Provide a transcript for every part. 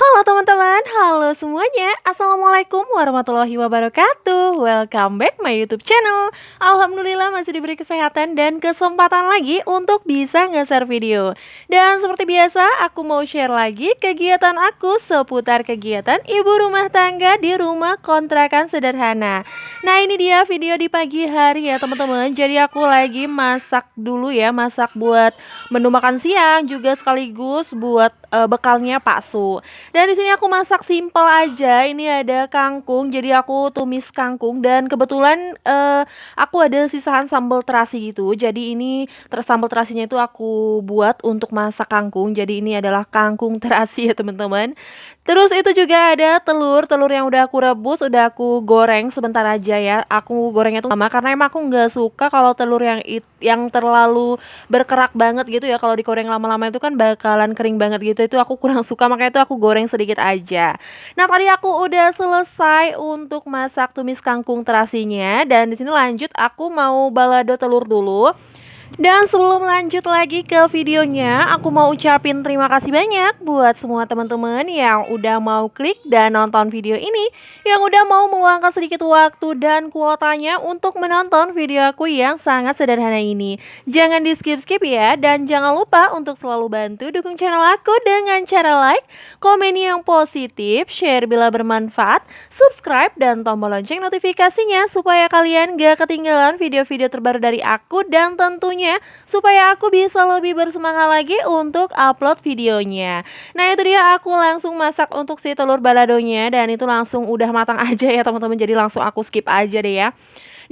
Halo teman-teman, halo semuanya. Assalamualaikum warahmatullahi wabarakatuh. Welcome back my YouTube channel. Alhamdulillah masih diberi kesehatan dan kesempatan lagi untuk bisa nge-share video. Dan seperti biasa, aku mau share lagi kegiatan aku seputar kegiatan ibu rumah tangga di rumah kontrakan sederhana. Nah, ini dia video di pagi hari ya teman-teman. Jadi aku lagi masak dulu ya, masak buat menu makan siang juga sekaligus buat bekalnya Pak Su. Dan di sini aku masak simpel aja. Ini ada kangkung, jadi aku tumis kangkung dan kebetulan aku ada sisahan sambal terasi gitu. Jadi ini sambal terasinya itu aku buat untuk masak kangkung. Jadi ini adalah kangkung terasi ya teman-teman. Terus itu juga ada telur yang udah aku rebus, udah aku goreng sebentar aja ya. Aku gorengnya tuh lama karena emang aku nggak suka kalau telur yang terlalu berkerak banget gitu ya. Kalau digoreng lama-lama itu kan bakalan kering banget gitu. Itu aku kurang suka, makanya itu aku goreng sedikit aja. Nah, tadi aku udah selesai untuk masak tumis kangkung terasinya dan di sini lanjut aku mau balado telur dulu. Dan sebelum lanjut lagi ke videonya, aku mau ucapin terima kasih banyak buat semua teman-teman yang udah mau klik dan nonton video ini, yang udah mau meluangkan sedikit waktu dan kuotanya untuk menonton video aku yang sangat sederhana ini. Jangan di skip-skip ya, dan jangan lupa untuk selalu bantu dukung channel aku dengan cara like, komen yang positif, share bila bermanfaat, subscribe, dan tombol lonceng notifikasinya supaya kalian gak ketinggalan video-video terbaru dari aku dan tentunya supaya aku bisa lebih bersemangat lagi untuk upload videonya. Nah, itu dia aku langsung masak untuk si telur baladonya dan itu langsung udah matang aja ya teman-teman. Jadi langsung aku skip aja deh ya.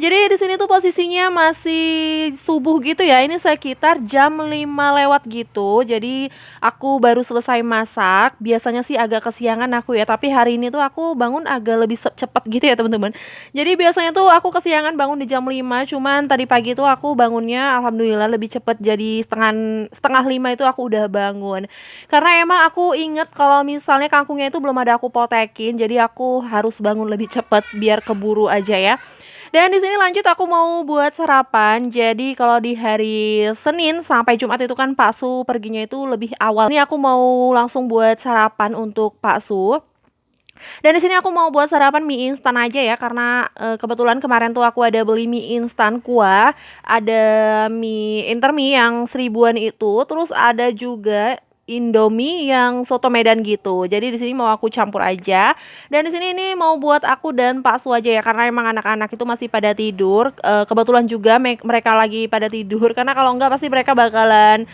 Jadi di sini tuh posisinya masih subuh gitu ya. Ini sekitar jam 5 lewat gitu. Jadi aku baru selesai masak. Biasanya sih agak kesiangan aku ya, tapi hari ini tuh aku bangun agak lebih cepet gitu ya teman-teman. Jadi biasanya tuh aku kesiangan bangun di jam 5, cuman tadi pagi tuh aku bangunnya alhamdulillah lebih cepet. Jadi setengah setengah 5 itu aku udah bangun. Karena emang aku inget kalau misalnya kangkungnya itu belum ada aku potekin, jadi aku harus bangun lebih cepet biar keburu aja ya. Dan di sini lanjut aku mau buat sarapan. Jadi kalau di hari Senin sampai Jumat itu kan Pak Su perginya itu lebih awal. Ini aku mau langsung buat sarapan untuk Pak Su. Dan di sini aku mau buat sarapan mie instan aja ya karena kebetulan kemarin tuh aku ada beli mie instan kuah, ada mie Intermie yang 1000-an itu, terus ada juga Indomie yang soto Medan gitu. Jadi di sini mau aku campur aja. Dan di sini ini mau buat aku dan Pak Su aja ya karena emang anak-anak itu masih pada tidur. Kebetulan juga mereka lagi pada tidur karena kalau enggak pasti mereka bakalan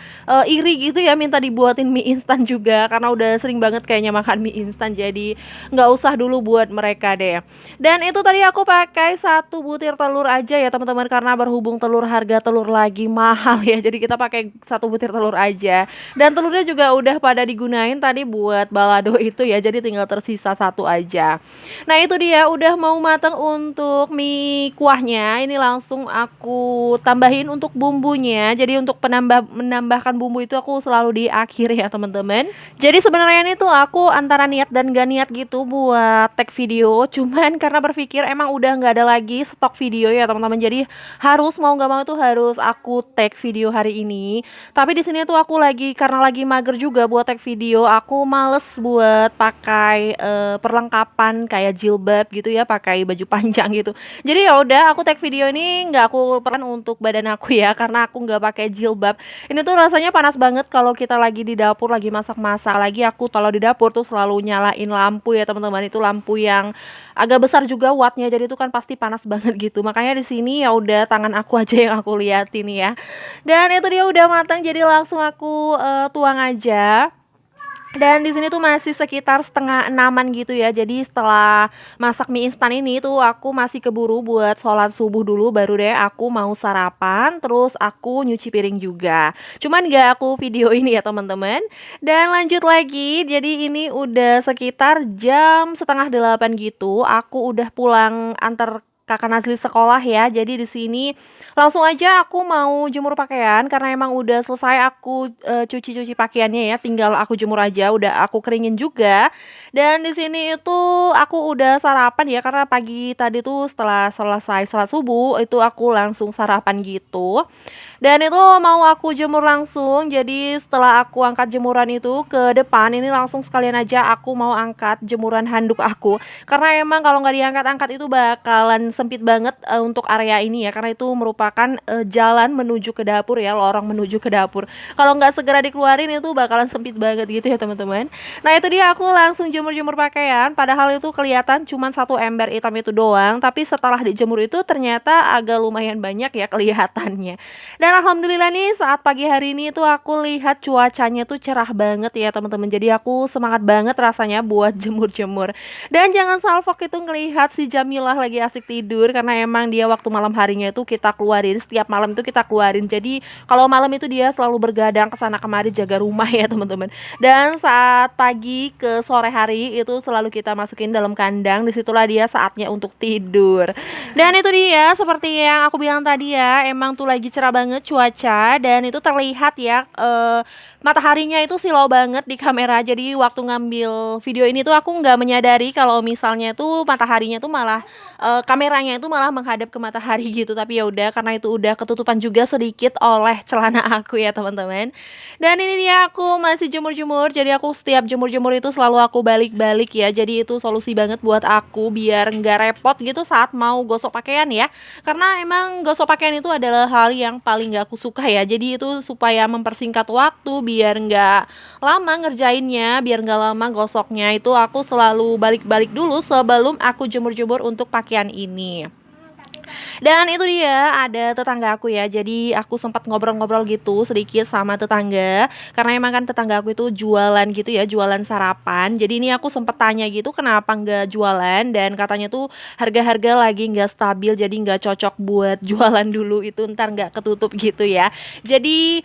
iri gitu ya minta dibuatin mie instan juga karena udah sering banget kayaknya makan mie instan. Jadi nggak usah dulu buat mereka deh. Dan itu tadi aku pakai 1 butir telur aja ya teman-teman karena berhubung harga telur lagi mahal ya. Jadi kita pakai 1 butir telur aja. Dan telurnya juga udah pada digunain tadi buat balado itu ya. Jadi tinggal tersisa 1 aja. Nah, itu dia udah mau matang untuk mie kuahnya. Ini langsung aku tambahin untuk bumbunya. Jadi untuk menambahkan bumbu itu aku selalu di akhir ya teman-teman. Jadi sebenarnya ini tuh aku antara niat dan gak niat gitu buat tag video, cuman karena berpikir emang udah nggak ada lagi stok video ya teman-teman. Jadi harus mau nggak mau tuh harus aku tag video hari ini. Tapi di sini tuh aku karena lagi mager juga buat tag video, aku males buat pakai perlengkapan kayak jilbab gitu ya, pakai baju panjang gitu. Jadi ya udah aku tag video ini nggak aku peran untuk badan aku ya karena aku nggak pakai jilbab. Ini tuh rasanya panas banget kalau kita lagi di dapur lagi masak-masak. Lagi aku kalau di dapur tuh selalu nyalain lampu ya teman-teman. Itu lampu yang agak besar juga wattnya. Jadi itu kan pasti panas banget gitu. Makanya di sini ya udah tangan aku aja yang aku liatin ya. Dan itu dia udah matang jadi langsung aku tuang aja. Dan di sini tuh masih sekitar setengah enaman gitu ya. Jadi setelah masak mie instan ini tuh aku masih keburu buat sholat subuh dulu baru deh aku mau sarapan. Terus aku nyuci piring juga. Cuman gak aku video ini ya teman-teman. Dan lanjut lagi. Jadi ini udah sekitar jam setengah 8 gitu. Aku udah pulang antar Kakak Nazli sekolah ya. Jadi di sini langsung aja aku mau jemur pakaian karena emang udah selesai aku cuci-cuci pakaiannya ya. Tinggal aku jemur aja, udah aku keringin juga. Dan di sini itu aku udah sarapan ya karena pagi tadi tuh setelah selesai salat subuh itu aku langsung sarapan gitu. Dan itu mau aku jemur langsung, jadi setelah aku angkat jemuran itu ke depan, ini langsung sekalian aja aku mau angkat jemuran handuk aku. Karena emang kalau nggak diangkat-angkat itu bakalan sempit banget untuk area ini ya, karena itu merupakan jalan menuju ke dapur ya, lorong menuju ke dapur. Kalau nggak segera dikeluarin itu bakalan sempit banget gitu ya teman-teman. Nah itu dia aku langsung jemur-jemur pakaian, padahal itu kelihatan cuma satu ember hitam itu doang, tapi setelah dijemur itu ternyata agak lumayan banyak ya kelihatannya. Dan alhamdulillah nih saat pagi hari ini tuh aku lihat cuacanya tuh cerah banget ya teman-teman. Jadi aku semangat banget rasanya buat jemur-jemur. Dan jangan salfok itu ngelihat si Jamilah lagi asik tidur karena emang dia waktu malam harinya itu kita keluarin, setiap malam itu kita keluarin. Jadi kalau malam itu dia selalu bergadang ke sana kemari jaga rumah ya teman-teman. Dan saat pagi ke sore hari itu selalu kita masukin dalam kandang, disitulah dia saatnya untuk tidur. Dan itu dia seperti yang aku bilang tadi ya, emang tuh lagi cerah banget cuaca dan itu terlihat ya mataharinya itu silau banget di kamera. Jadi waktu ngambil video ini tuh aku nggak menyadari kalau misalnya tuh mataharinya tuh malah kameranya itu malah menghadap ke matahari gitu. Tapi ya udah karena itu udah ketutupan juga sedikit oleh celana aku ya teman-teman. Dan ini dia aku masih jemur-jemur. Jadi aku setiap jemur-jemur itu selalu aku balik-balik ya. Jadi itu solusi banget buat aku biar nggak repot gitu saat mau gosok pakaian ya. Karena emang gosok pakaian itu adalah hal yang paling gak aku suka ya. Jadi itu supaya mempersingkat waktu biar nggak lama ngerjainnya, biar nggak lama gosoknya. Itu aku selalu balik-balik dulu sebelum aku jemur-jemur untuk pakaian ini. Dan itu dia ada tetangga aku ya. Jadi aku sempat ngobrol-ngobrol gitu sedikit sama tetangga. Karena emang kan tetangga aku itu jualan gitu ya, jualan sarapan. Jadi ini aku sempat tanya gitu kenapa nggak jualan dan katanya tuh harga-harga lagi nggak stabil jadi nggak cocok buat jualan dulu itu ntar nggak ketutup gitu ya. Jadi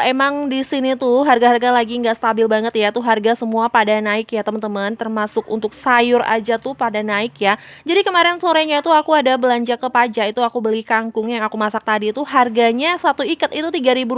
emang di sini tuh harga-harga lagi nggak stabil banget ya. Tuh harga semua pada naik ya teman-teman. Termasuk untuk sayur aja tuh pada naik ya. Jadi kemarin sorenya tuh aku ada belanja ke Paja itu aku beli kangkung yang aku masak tadi itu harganya satu ikat itu Rp3.000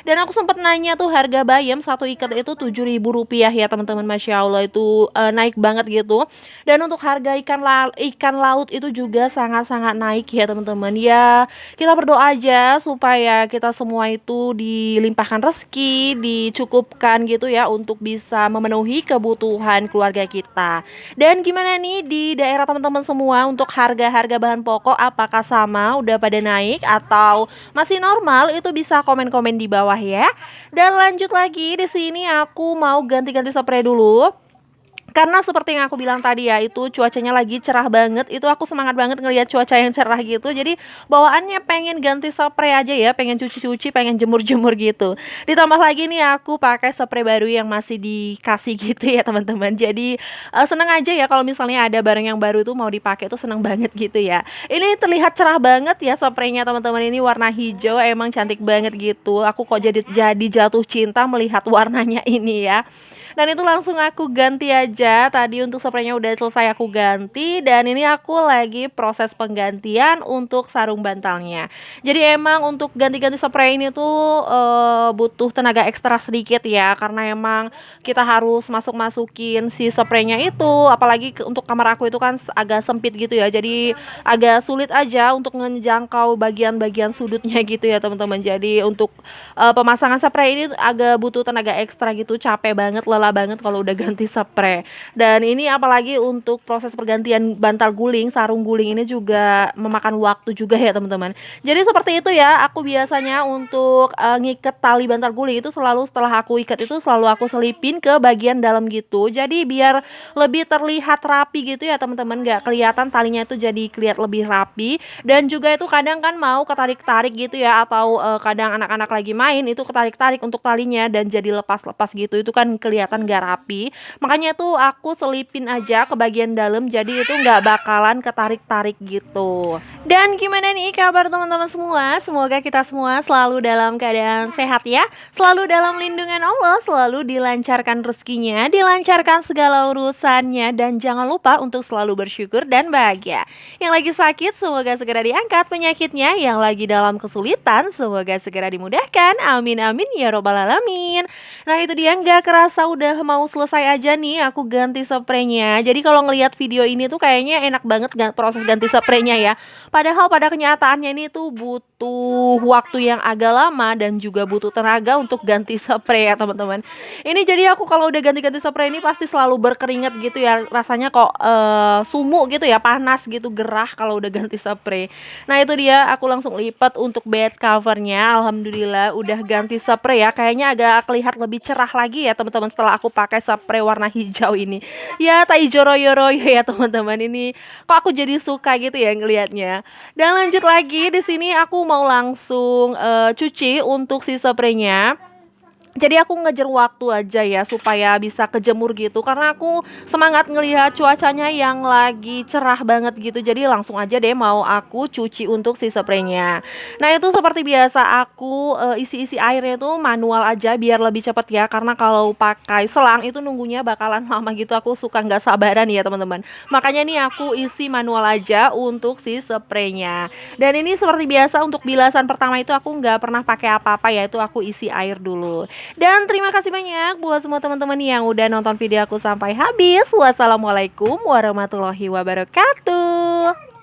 dan aku sempat nanya tuh harga bayam satu ikat itu Rp7.000 ya teman-teman. Masya Allah itu naik banget gitu. Dan untuk harga ikan laut itu juga sangat-sangat naik ya teman-teman ya. Kita berdoa aja supaya kita semua itu dilimpahkan rezeki, dicukupkan gitu ya untuk bisa memenuhi kebutuhan keluarga kita. Dan gimana nih di daerah teman-teman semua untuk harga-harga bahan pokok apakah sama udah pada naik atau masih normal? Itu bisa komen-komen di bawah ya. Dan lanjut lagi di sini aku mau ganti-ganti spray dulu. Karena seperti yang aku bilang tadi ya, itu cuacanya lagi cerah banget. Itu aku semangat banget ngelihat cuaca yang cerah gitu. Jadi bawaannya pengen ganti spray aja ya, pengen cuci-cuci, pengen jemur-jemur gitu. Ditambah lagi nih aku pakai spray baru yang masih dikasih gitu ya teman-teman. Jadi seneng aja ya kalau misalnya ada barang yang baru tuh mau dipakai tuh seneng banget gitu ya. Ini terlihat cerah banget ya spraynya teman-teman, ini warna hijau emang cantik banget gitu. Aku kok jadi jatuh cinta melihat warnanya ini ya. Dan itu langsung aku ganti aja. Tadi untuk spraynya udah selesai aku ganti. Dan ini aku lagi proses penggantian untuk sarung bantalnya. Jadi emang untuk ganti-ganti spray ini tuh butuh tenaga ekstra sedikit ya. Karena emang kita harus masukin si spraynya itu. Apalagi untuk kamar aku itu kan agak sempit gitu ya. Jadi agak sulit aja untuk menjangkau bagian-bagian sudutnya gitu ya teman-teman. Jadi untuk pemasangan spray ini agak butuh tenaga ekstra gitu. Capek banget, lelah banget kalau udah ganti spray. Dan ini apalagi untuk proses pergantian bantal guling, sarung guling ini juga memakan waktu juga ya teman-teman. Jadi seperti itu ya, aku biasanya untuk ngiket tali bantal guling itu selalu setelah aku ikat itu selalu aku selipin ke bagian dalam gitu. Jadi biar lebih terlihat rapi gitu ya teman-teman, nggak kelihatan talinya itu jadi kelihatan lebih rapi. Dan juga itu kadang kan mau ketarik-tarik gitu ya, atau kadang anak-anak lagi main itu ketarik-tarik untuk talinya dan jadi lepas-lepas gitu, itu kan kelihatan gak rapi. Makanya tuh aku selipin aja ke bagian dalam jadi itu nggak bakalan ketarik-tarik gitu. Dan gimana nih kabar teman-teman semua? Semoga kita semua selalu dalam keadaan sehat ya, selalu dalam lindungan Allah, selalu dilancarkan rezekinya, dilancarkan segala urusannya, dan jangan lupa untuk selalu bersyukur dan bahagia. Yang lagi sakit semoga segera diangkat penyakitnya, yang lagi dalam kesulitan semoga segera dimudahkan. Amin amin ya robbal alamin. Nah itu dia, nggak kerasa udah mau selesai aja nih aku ganti spraynya. Jadi kalau ngelihat video ini tuh kayaknya enak banget proses ganti spraynya ya. Padahal pada kenyataannya ini tuh butuh butuh waktu yang agak lama dan juga butuh tenaga untuk ganti spray ya teman-teman. Ini jadi aku kalau udah ganti-ganti spray ini pasti selalu berkeringat gitu ya, rasanya kok sumuk gitu ya, panas gitu, gerah kalau udah ganti spray. Nah itu dia, aku langsung lipat untuk bed covernya. Alhamdulillah udah ganti spray ya, kayaknya agak kelihatan lebih cerah lagi ya teman-teman setelah aku pakai spray warna hijau ini. Ya tai joroyo-royo ya teman-teman, ini kok aku jadi suka gitu ya ngelihatnya. Dan lanjut lagi di sini aku mau langsung cuci untuk si spraynya. Jadi aku ngejar waktu aja ya supaya bisa kejemur gitu, karena aku semangat ngelihat cuacanya yang lagi cerah banget gitu. Jadi langsung aja deh mau aku cuci untuk si spraynya. Nah itu seperti biasa aku isi-isi airnya tuh manual aja biar lebih cepat ya, karena kalau pakai selang itu nunggunya bakalan lama gitu. Aku suka nggak sabaran ya teman-teman. Makanya nih aku isi manual aja untuk si spraynya. Dan ini seperti biasa untuk bilasan pertama itu aku nggak pernah pakai apa-apa ya, itu aku isi air dulu. Dan terima kasih banyak buat semua teman-teman yang udah nonton video aku sampai habis. Wassalamualaikum warahmatullahi wabarakatuh.